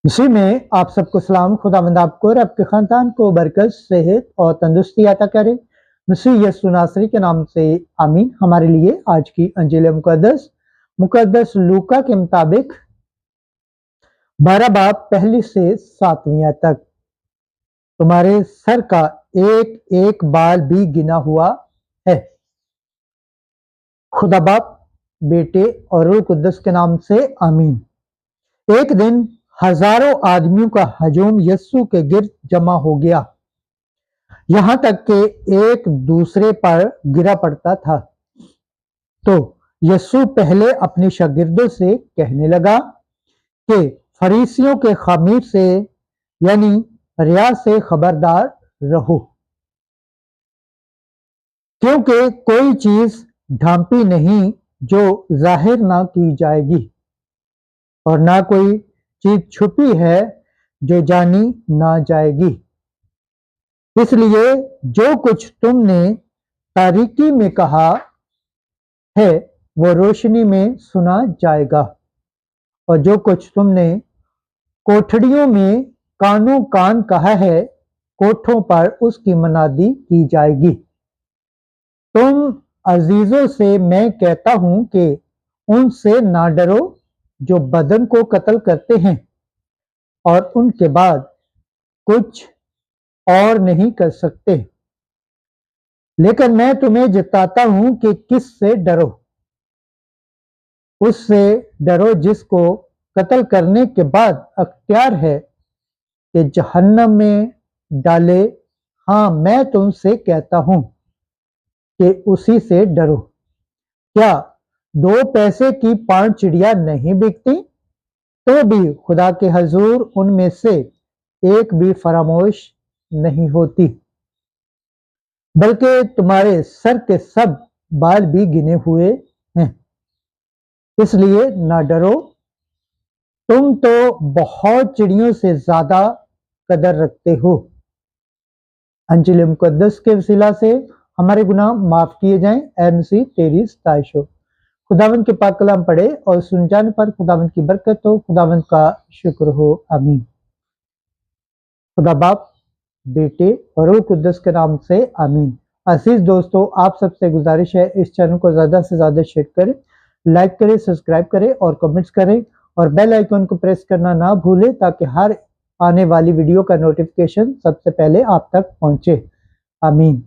مسیح میں آپ سب کو سلام۔ خداوند آپ کو اور آپ کے خاندان کو برکت، صحت اور تندرستی عطا کرے۔ مسیح یسوع ناصری کے نام سے آمین۔ ہمارے لیے آج کی انجیل مقدس لوکا کے مطابق 12 باب پہلی سے 7ویں آیت تک۔ تمہارے سر کا ایک ایک بال بھی گنا ہوا ہے۔ خدا باپ، بیٹے اور روح القدس کے نام سے آمین۔ ایک دن ہزاروں آدمیوں کا ہجوم یسوع کے گرد جمع ہو گیا، یہاں تک کہ ایک دوسرے پر گرا پڑتا تھا۔ تو یسوع پہلے اپنے شاگردوں سے کہنے لگا کہ فریسیوں کے خمیر سے یعنی ریا سے خبردار رہو، کیونکہ کوئی چیز ڈھانپی نہیں جو ظاہر نہ کی جائے گی، اور نہ کوئی چیز چھپی ہے جو جانی نہ جائے گی۔ اس لیے جو کچھ تم نے تاریکی میں کہا ہے وہ روشنی میں سنا جائے گا، اور جو کچھ تم نے کوٹھڑیوں میں کانوں کان کہا ہے کوٹھوں پر اس کی منادی کی جائے گی۔ تم عزیزوں سے میں کہتا ہوں کہ ان سے نہ ڈرو جو بدن کو قتل کرتے ہیں اور ان کے بعد کچھ اور نہیں کر سکتے، لیکن میں تمہیں جتاتا ہوں کہ کس سے ڈرو۔ اس سے ڈرو جس کو قتل کرنے کے بعد اختیار ہے کہ جہنم میں ڈالے۔ ہاں، میں تم سے کہتا ہوں کہ اسی سے ڈرو۔ کیا 2 پیسے کی 5 چڑیا نہیں بکتی؟ تو بھی خدا کے حضور ان میں سے ایک بھی فراموش نہیں ہوتی، بلکہ تمہارے سر کے سب بال بھی گنے ہوئے ہیں۔ اس لیے نہ ڈرو، تم تو بہت چڑیوں سے زیادہ قدر رکھتے ہو۔ انجیل مقدس کے وسیلہ سے ہمارے گناہ معاف کیے جائیں۔ اے مسیح تیری ستائش ہو۔ خداوند کے پاک کلام پڑھے اور سن جانے پر خداوند کی برکت ہو۔ خداوند کا شکر ہو، آمین۔ خدا باپ، بیٹے اور روح القدس کے نام سے آمین۔ عزیز دوستو، آپ سب سے گزارش ہے اس چینل کو زیادہ سے زیادہ شیئر کریں، لائک کریں، سبسکرائب کریں اور کمنٹس کریں، اور بیل آئیکن کو پریس کرنا نہ بھولیں تاکہ ہر آنے والی ویڈیو کا نوٹیفیکیشن سب سے پہلے آپ تک پہنچے۔ آمین۔